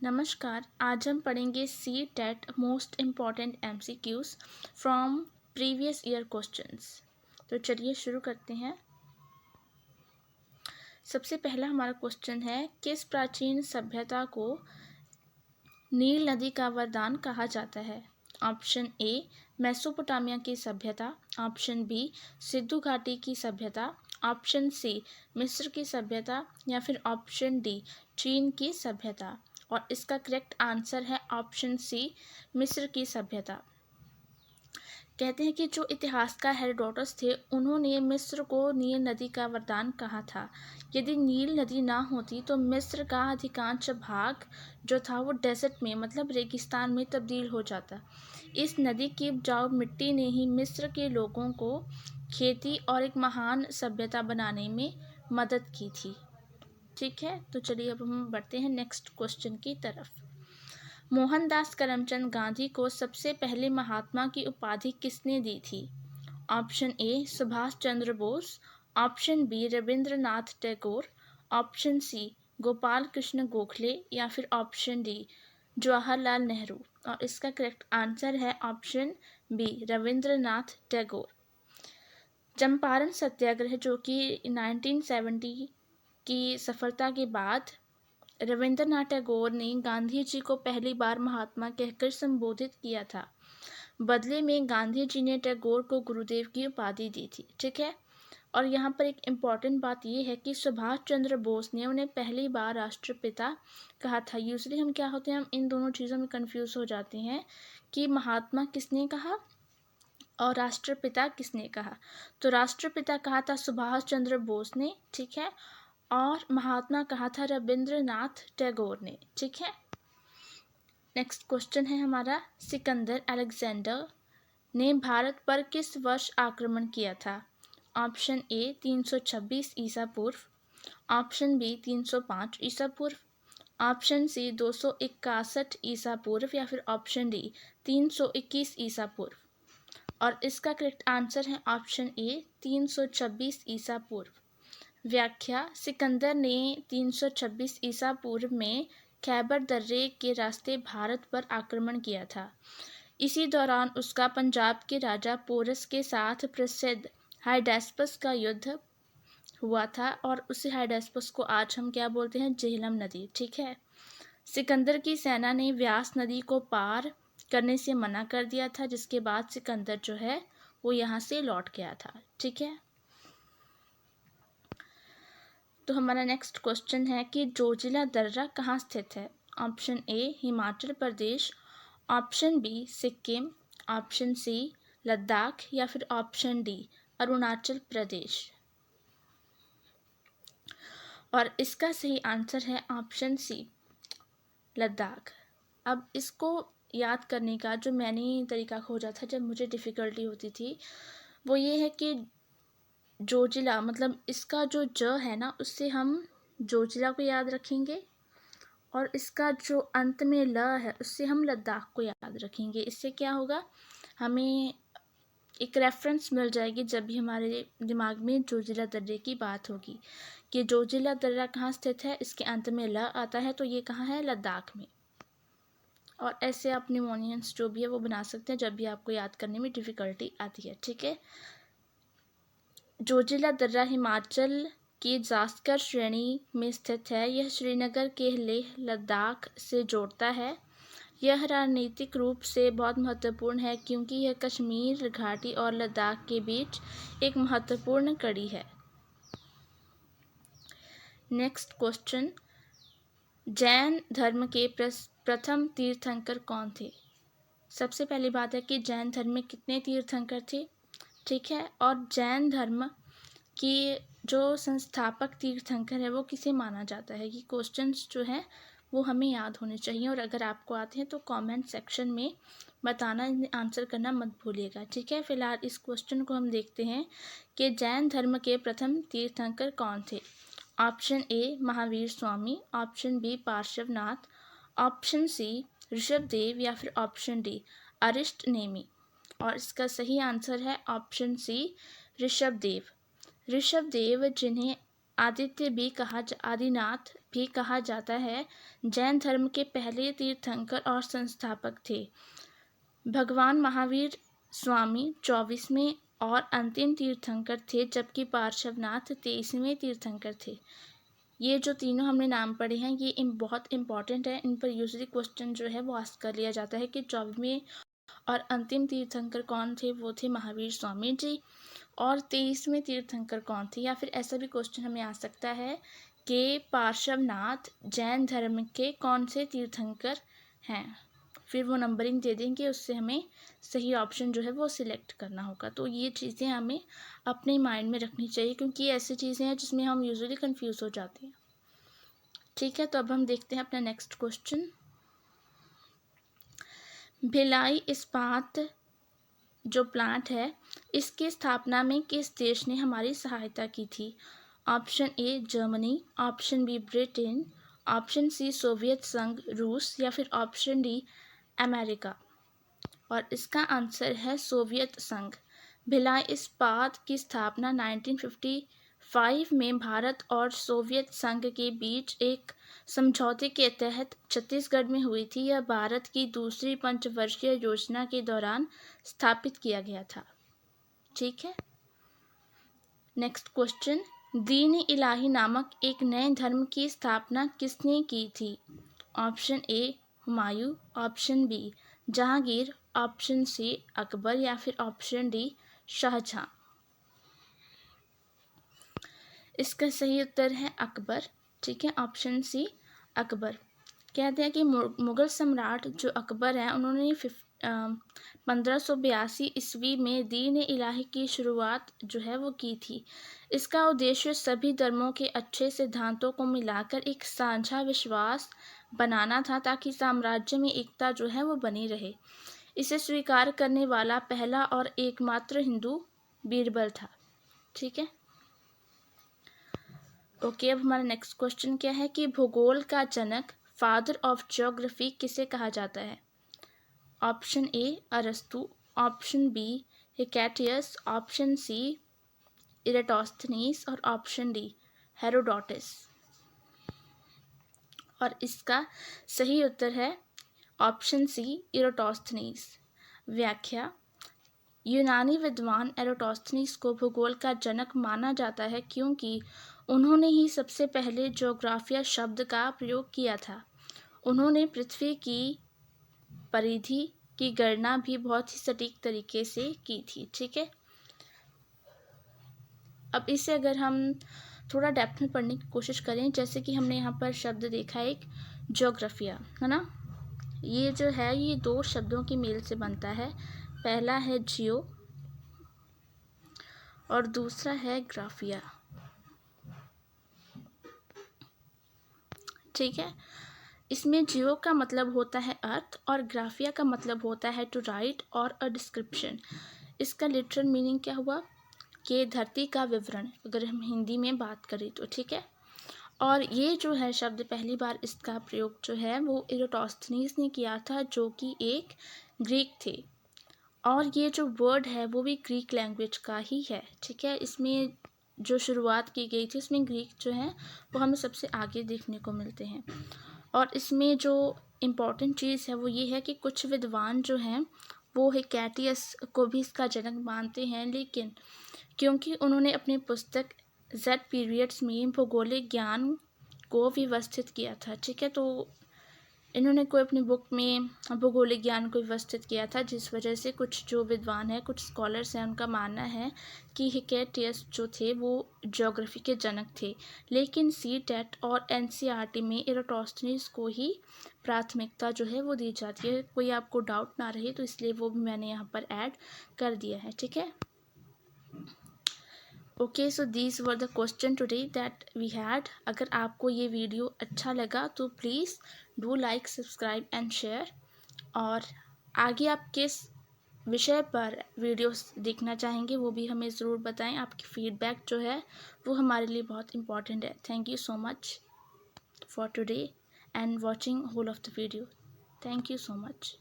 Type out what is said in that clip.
नमस्कार। आज हम पढ़ेंगे C TET most important MCQs from previous year questions. तो चलिए शुरू करते हैं। सबसे पहला हमारा क्वेश्चन है, किस प्राचीन सभ्यता को नील नदी का वरदान कहा जाता है? ऑप्शन ए मेसोपोटामिया की सभ्यता, ऑप्शन बी सिंधु घाटी की सभ्यता, ऑप्शन सी मिस्र की सभ्यता या फिर ऑप्शन डी चीन की सभ्यता। और इसका करेक्ट आंसर है ऑप्शन सी मिस्र की सभ्यता। कहते हैं कि जो इतिहासकार हेरोडोटस थे उन्होंने मिस्र को नील नदी का वरदान कहा था। यदि नील नदी ना होती तो मिस्र का अधिकांश भाग जो था वो डेजर्ट में मतलब रेगिस्तान में तब्दील हो जाता। इस नदी की उपजाऊ मिट्टी ने ही मिस्र के लोगों को खेती और एक महान सभ्यता बनाने में मदद की थी। ठीक है, तो चलिए अब हम बढ़ते हैं नेक्स्ट क्वेश्चन की तरफ। मोहनदास करमचंद गांधी को सबसे पहले महात्मा की उपाधि किसने दी थी? Option A Subhash Chandra Bose, option B Rabindranath Tagore, option C Gopal Krishna Gokhale या फिर ऑप्शन डी जवाहरलाल नेहरू। और इसका करेक्ट आंसर है ऑप्शन बी रविंद्रनाथ टैगोर। चंपारण सत्याग्रह जो कि 1970 की सफलता के बाद रविंद्रनाथ टैगोर ने गांधी जी को पहली बार महात्मा कहकर संबोधित किया था। बदले में गांधी जी ने टैगोर को गुरुदेव की उपाधि दी थी। ठीक है, और यहाँ पर एक इम्पॉर्टेंट बात यह है कि सुभाष चंद्र बोस ने उन्हें पहली बार राष्ट्रपिता कहा था। यूजली हम क्या होते हैं, हम इन दोनों चीज़ों में कंफ्यूज हो जाते हैं कि महात्मा किसने कहा और राष्ट्रपिता किसने कहा। तो राष्ट्रपिता कहा था सुभाष चंद्र बोस ने, ठीक है, और महात्मा कहा था रविंद्रनाथ टैगोर ने। ठीक है, नेक्स्ट क्वेश्चन है हमारा, सिकंदर अलेक्जेंडर ने भारत पर किस वर्ष आक्रमण किया था? ऑप्शन ए 326 ईसा पूर्व, ऑप्शन बी 305 ईसा पूर्व, ऑप्शन सी 261 ईसा पूर्व या फिर ऑप्शन डी 321 ईसा पूर्व। और इसका करेक्ट आंसर है ऑप्शन ए 326 ईसा पूर्व। व्याख्या, सिकंदर ने 326 ईसा पूर्व में खैबर दर्रे के रास्ते भारत पर आक्रमण किया था। इसी दौरान उसका पंजाब के राजा पोरस के साथ प्रसिद्ध हाइडेस्पस का युद्ध हुआ था और उसी हाइडेस्पस को आज हम क्या बोलते हैं, झेलम नदी। ठीक है, सिकंदर की सेना ने व्यास नदी को पार करने से मना कर दिया था, जिसके बाद सिकंदर जो है वो यहाँ से लौट गया था। ठीक है, तो हमारा नेक्स्ट क्वेश्चन है कि जोजिला दर्रा कहाँ स्थित है? Option A Himachal Pradesh, option B Sikkim, option C Ladakh या फिर ऑप्शन डी अरुणाचल प्रदेश। और इसका सही आंसर है ऑप्शन सी लद्दाख। अब इसको याद करने का जो मैंने तरीका खोजा था जब मुझे डिफ़िकल्टी होती थी वो ये है कि जोजिला मतलब इसका जो ज है ना उससे हम जोजिला को याद रखेंगे और इसका जो अंत में ल है उससे हम लद्दाख को याद रखेंगे। इससे क्या होगा, हमें एक रेफरेंस मिल जाएगी जब भी हमारे दिमाग में जोजिला दर्रे की बात होगी कि जोजिला दर्रा कहाँ स्थित है, इसके अंत में ल आता है तो ये कहाँ है, लद्दाख में। और ऐसे आप निमोनियंस जो भी है वो बना सकते हैं जब भी आपको याद करने में डिफ़िकल्टी आती है। ठीक है, जोजिला दर्रा हिमाचल की जास्कर श्रेणी में स्थित है। यह श्रीनगर के लेह लद्दाख से जोड़ता है। यह रणनीतिक रूप से बहुत महत्वपूर्ण है क्योंकि यह कश्मीर घाटी और लद्दाख के बीच एक महत्वपूर्ण कड़ी है। नेक्स्ट क्वेश्चन, जैन धर्म के प्रथम तीर्थंकर कौन थे? सबसे पहली बात है कि जैन धर्म में कितने तीर्थंकर थे। ठीक है, और जैन धर्म की जो संस्थापक तीर्थंकर है वो किसे माना जाता है? ये क्वेश्चंस जो हैं वो हमें याद होने चाहिए और अगर आपको आते हैं तो कमेंट सेक्शन में बताना, आंसर करना मत भूलिएगा। ठीक है, फिलहाल इस क्वेश्चन को हम देखते हैं कि जैन धर्म के प्रथम तीर्थंकर कौन थे। Option A Mahavir Swami, option B Parshvanath, option C Rishabhdev या फिर ऑप्शन डी अरिष्ट नेमी। और इसका सही आंसर है ऑप्शन सी ऋषभदेव। ऋषभदेव जिन्हें आदिनाथ भी कहा जाता है, जैन धर्म के पहले तीर्थंकर और संस्थापक थे। भगवान महावीर स्वामी 24वें और अंतिम तीर्थंकर थे, जबकि पार्श्वनाथ 23वें तीर्थंकर थे। ये जो तीनों हमने नाम पढ़े हैं ये बहुत इंपॉर्टेंट है, इन पर यूजली क्वेश्चन जो है वो आस्क कर लिया जाता है कि 24वें और अंतिम तीर्थंकर कौन थे, वो थे महावीर स्वामी जी। और 23वें तीर्थंकर कौन थे, या फिर ऐसा भी क्वेश्चन हमें आ सकता है कि पार्श्वनाथ जैन धर्म के कौन से तीर्थंकर हैं, फिर वो नंबरिंग दे देंगे, उससे हमें सही ऑप्शन जो है वो सिलेक्ट करना होगा। तो ये चीज़ें हमें अपने माइंड में रखनी चाहिए, क्योंकि ये ऐसी चीज़ें हैं जिसमें हम यूजुअली कंफ्यूज हो जाते हैं। ठीक है, तो अब हम देखते हैं अपना नेक्स्ट क्वेश्चन। भिलाई इस्पात जो प्लांट है, इसकी स्थापना में किस देश ने हमारी सहायता की थी? Option A Germany, option B Britain, option C Soviet संघ रूस, या फिर ऑप्शन डी अमेरिका। और इसका आंसर है सोवियत संघ। भिलाई इस्पात की स्थापना 1955 में भारत और सोवियत संघ के बीच एक समझौते के तहत छत्तीसगढ़ में हुई थी। यह भारत की दूसरी पंचवर्षीय योजना के दौरान स्थापित किया गया था। ठीक है, नेक्स्ट क्वेश्चन। दीन इलाही नामक एक नए धर्म की स्थापना किसने की थी? Option A Humayun, option B Jahangir, option C Akbar, या फिर ऑप्शन डी शाहजहां। इसका सही उत्तर है अकबर। ठीक है, ऑप्शन सी अकबर। कहते हैं कि मुगल सम्राट जो अकबर हैं, उन्होंने 1582 ईस्वी में दीन इलाही की शुरुआत जो है वो की थी। इसका उद्देश्य सभी धर्मों के अच्छे सिद्धांतों को मिलाकर एक साझा विश्वास बनाना था, ताकि साम्राज्य में एकता जो है वो बनी रहे। इसे स्वीकार करने वाला पहला और एकमात्र हिंदू बीरबल था। ठीक है, ओके, अब हमारा नेक्स्ट क्वेश्चन क्या है कि भूगोल का जनक, फादर ऑफ ज्योग्राफी किसे कहा जाता है? ऑप्शन ए अरस्तु, ऑप्शन बी हिकैटियस, ऑप्शन सी इरेटोस्थनीस, और ऑप्शन डी हेरोडोटस। और इसका सही उत्तर है ऑप्शन सी इरेटोस्थनीस। व्याख्या। यूनानी विद्वान एरोटोस्थनीस को भूगोल का जनक माना जाता है, क्योंकि उन्होंने ही सबसे पहले ज्योग्राफिया शब्द का प्रयोग किया था। उन्होंने पृथ्वी की परिधि की गणना भी बहुत ही सटीक तरीके से की थी। ठीक है, अब इसे अगर हम थोड़ा डेप्थ में पढ़ने की कोशिश करें, जैसे कि हमने यहाँ पर शब्द देखा एक ज्योग्राफिया, है ना, ये जो है ये दो शब्दों की मेल से बनता है। पहला है जियो और दूसरा है ग्राफिया। ठीक है, इसमें जियो का मतलब होता है अर्थ और ग्राफिया का मतलब होता है टू राइट और अ डिस्क्रिप्शन। इसका लिटरल मीनिंग क्या हुआ कि धरती का विवरण, अगर हम हिंदी में बात करें तो। ठीक है, और ये जो है शब्द पहली बार इसका प्रयोग जो है वो इरेटोस्थनीस ने किया था, जो कि एक ग्रीक थे। और ये जो वर्ड है वो भी ग्रीक लैंग्वेज का ही है। ठीक है, इसमें जो शुरुआत की गई थी इसमें ग्रीक जो है वो हमें सबसे आगे देखने को मिलते हैं। और इसमें जो इम्पॉर्टेंट चीज़ है वो ये है कि कुछ विद्वान जो हैं वो हिकैटियस को भी इसका जनक मानते हैं, लेकिन क्योंकि उन्होंने अपनी पुस्तक जेड पीरियड्स में भौगोलिक ज्ञान को व्यवस्थित किया था। ठीक है, तो इन्होंने कोई अपनी बुक में भौगोलिक ज्ञान को व्यवस्थित किया था, जिस वजह से कुछ जो विद्वान हैं, कुछ स्कॉलर्स हैं, उनका मानना है कि हिकैटियस जो थे वो ज्योग्राफी के जनक थे। लेकिन सीटेट और एनसीईआरटी में इरेटोस्थनीस को ही प्राथमिकता जो है वो दी जाती है। कोई आपको डाउट ना रहे तो इसलिए वो भी मैंने यहाँ पर ऐड कर दिया है। ठीक है, okay, so these were the question today that we had. अगर आपको ये वीडियो अच्छा लगा तो please do like, subscribe and share. और आगे आप किस विषय पर वीडियोस देखना चाहेंगे वो भी हमें ज़रूर बताएं। आपकी फीडबैक जो है वो हमारे लिए बहुत इंपॉर्टेंट है। Thank you so much for today and watching whole of the video. Thank you so much.